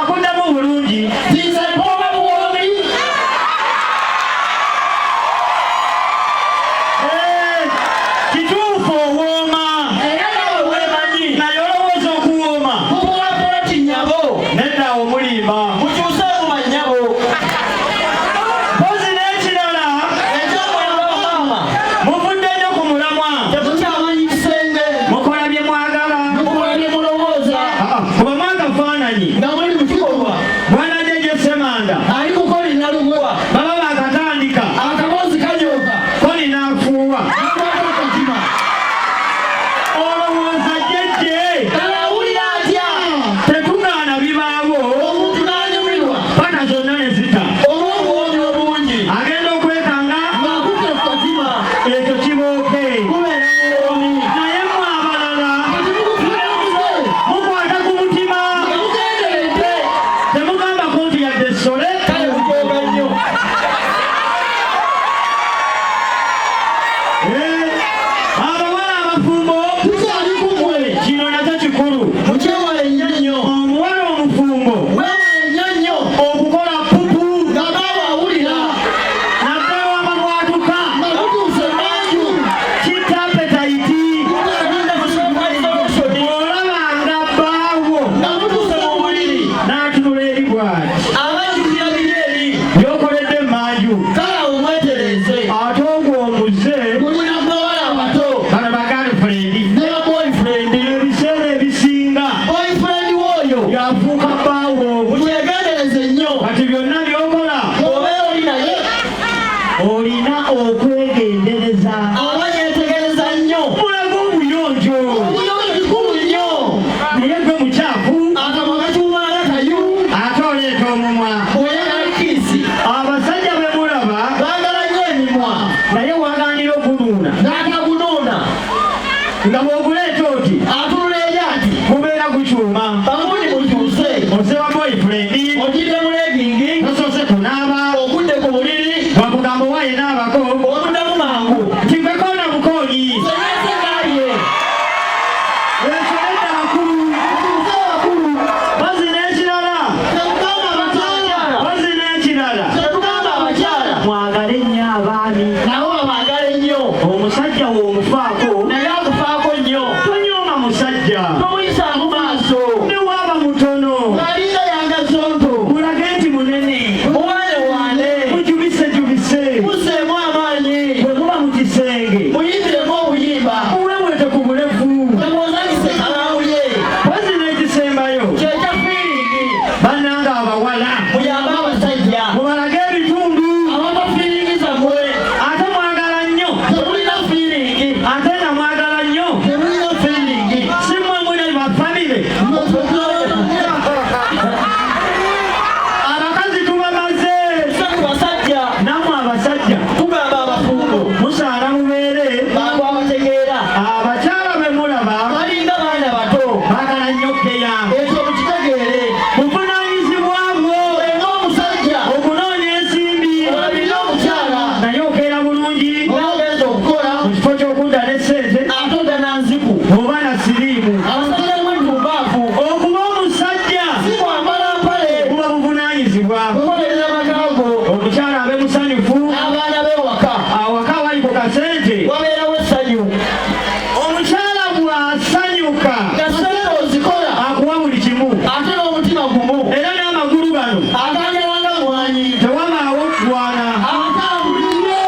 Akunda mu bulungi abasajja be mulaba baagala nnyo emimwa naye waganira okunuuna n'atagunuuna nga bw'oguleeta oti atunula eri ati mubeera gukyuma bamundi mukyuse oseba boyfriend ogidde mu legingi nosoose kunaaba ogudde ku buliri bakugamba waye naabako omuddamu mangu kikwekona bukoonyi seyesegaye esoleta bakulu bazina ekirala tetugamba abakyala bazina ekirala tetugamba abakyala mwagale nnyo abaami nabo babaagala ennyo omusajja w'omufaako naye akufaako nnyo tonyooma musajja tomuyisaamu maaso ne waaba mutono ng'aliira yangasonto mulage nti munene muwaane mujubise museemu amaanyi bwe muba mu kisenge muyimbiremu obuyimba muwewete ku bulevu temwozanyise kalawuye bazina ekisembayo kyekya fiiringi bannanga abawala muyambe abasajja mubalage ebitundu ababa fiiringi zammwe ate mwagala nnyo temulina fiiringi ate nga mwagala nnyo temulina fiiringi si mmwe mune bafamire abakazi tubamaze ku basajja nammwe abasajja tugamba abafumbo musaana mubeere bangu abategeera abakyala be mulaba balinga baana bato baagala nnyo keya ekyo mukitegeere buvunaanyizibwa bwo olenga omusajja okunoonya ensimbi olabirira omukyala naye okeera bulungi ogenza okukola mu kifo ky'okudda ne ssente ate odda nanziku oba na siriimu abasajja mwetumbaafu okuba omusajja si kwambala mpale buba buvunaanyizibwa kukolerera amagaago omukyala abe musanyufu n'abaana b'ewaka awaka awali ku kasente wabeerawo essanyu omukyala bw'asanyuka nga sente ozikola akuwa buli kimu ate n'omutima gumu era n'amagulu gano aganjalanga mwanyi tewabaawo kugwana atambulire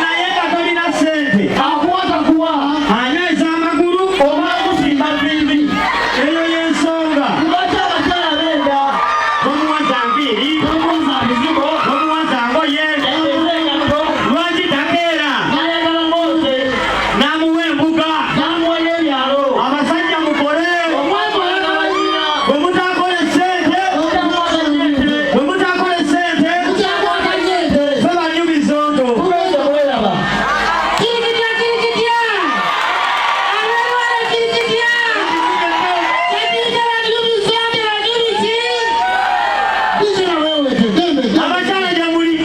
naye nga tolina ssente akuwa takuwa anyweza amagulu omala kusimba nviiri eyo y'ensonga lwaki abakyala beenda tomuwa zanviiri tomuuza mizigo tomuwa zangoye ezengato lwaki takeera n'ayagala mose n'amuwa embuga n'amuwa n'ebyalo abasajja mukole omwezi oyagala nnyina bwe mutaakole ssente otamwaka nnyente bwe mutaakole ssente okyamwaka nnyente fe banyumizondo tubeeze bweraba abakyala gye muli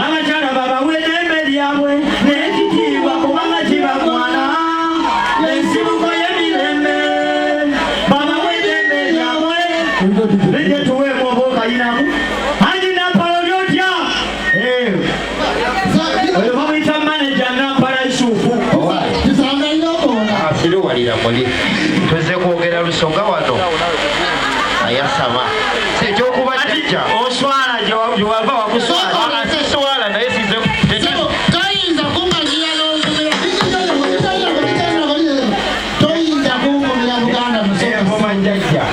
abakyala babawe eddembe lyabwe n'ekitiibwa kubanga kibagwana ensibuko y'emirembe babawe eddembe lyabwe lijje tuweemu oba okayinamu angi nampala lyotya oyo bamuyita maneja nampala isuufu Siruwalira muli tuze kwogera lusonga wano ayasaba si ekyokuba kijja oswala gye wava wakuswala siswala naye size toyinza kummalira n'okumira toyinza kuwumulira muganda musomesa enfoma njajja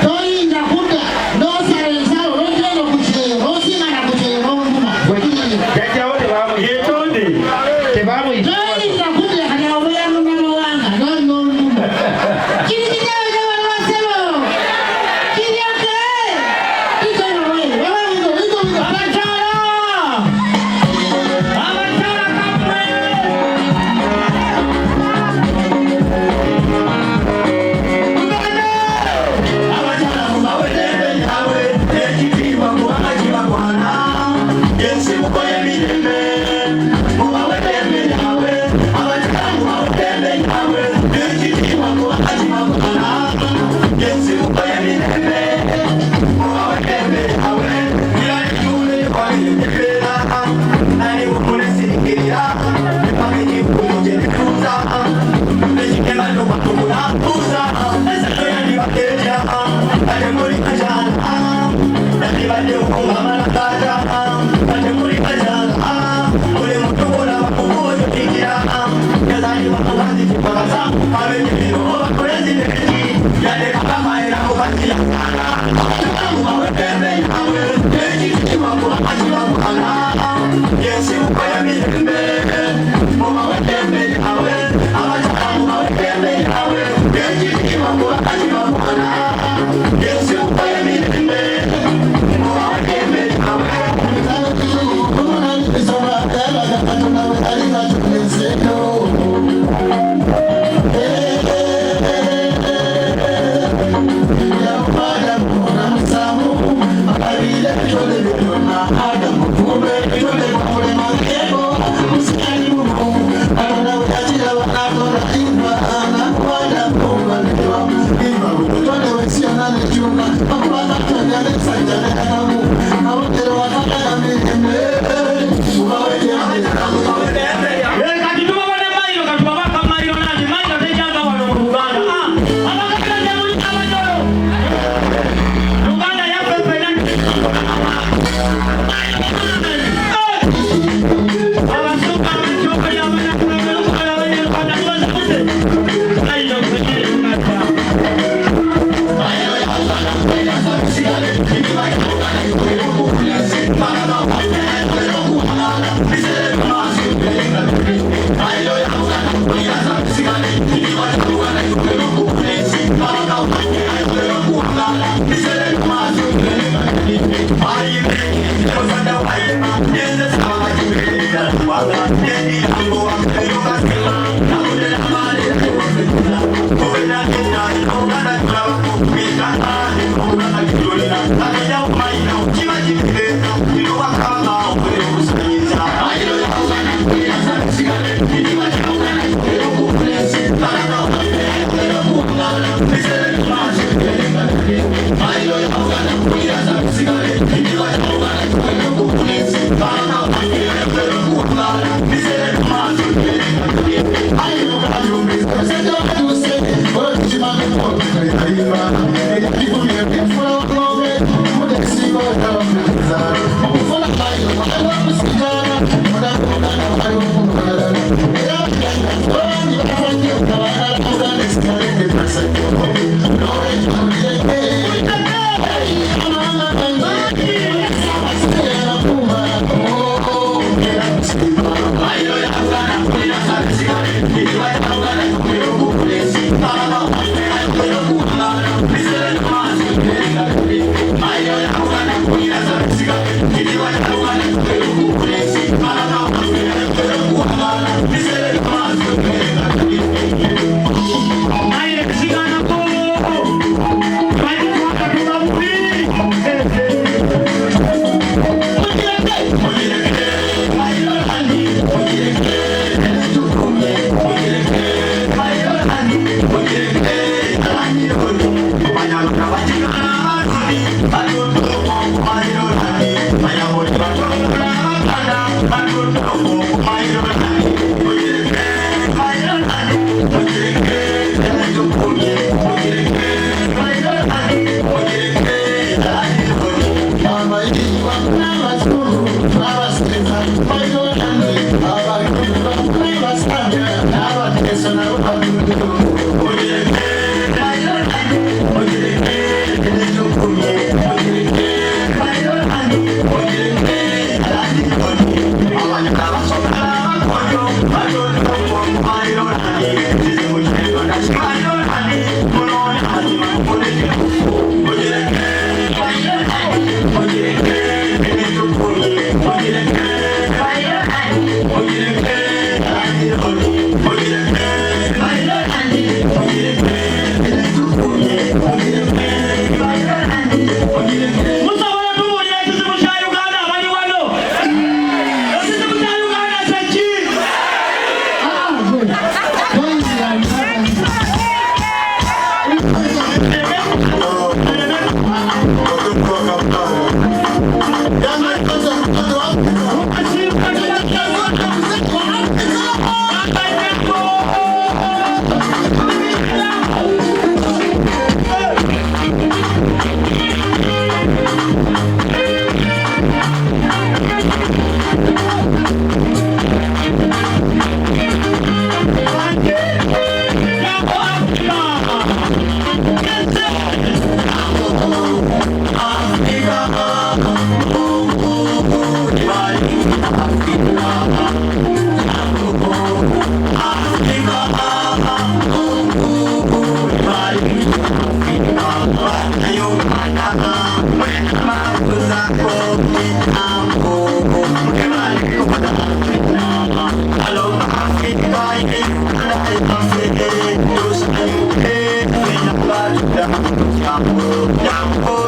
toyinza kudda n'osala ensawo n'ogenda ku kyeyo n'osimana ku kyeyo n'ovuma jajjawo yetonde tebamuyita toyinza kudda kati obeera munnamawanga noli n'oluvuma kiri kitaawe kyewalwasebo kiryoke kikonowe abakyala abakyala kamwe abakyala mubawe eddembe lyabwe ekitiibwa kubanga kibagwana ensibuko y'emirembe mubawe eddembe lyabwe abakyala mubawe eddembe lyabwe ekitiibwa kubanga kibagwana ensibuko y'emirembe mubawe eddembe lyabwe lyalikyule kwaliyebeera nali bumulesikirira epagenyikulu gye bituuza ekigema nokwatukulambuuza esalo yandibakeerya ate muli kakyala nandibadde okungamalakata ate muli kakyala buli mutu bolaba kubuuzo kikira yazalibwa mukazi kipakasa abenyemiro oba pulezidenti yadde kakamaera mukakiyakala mubaweddembe yawe ekitiibwa kubanga kibagwana yensibuko y'emirembe mubaweddembe yawe abakyala mubaweddembe yawe ekitiibwa kubanga kibagwana yensibuko y'emirembe Down,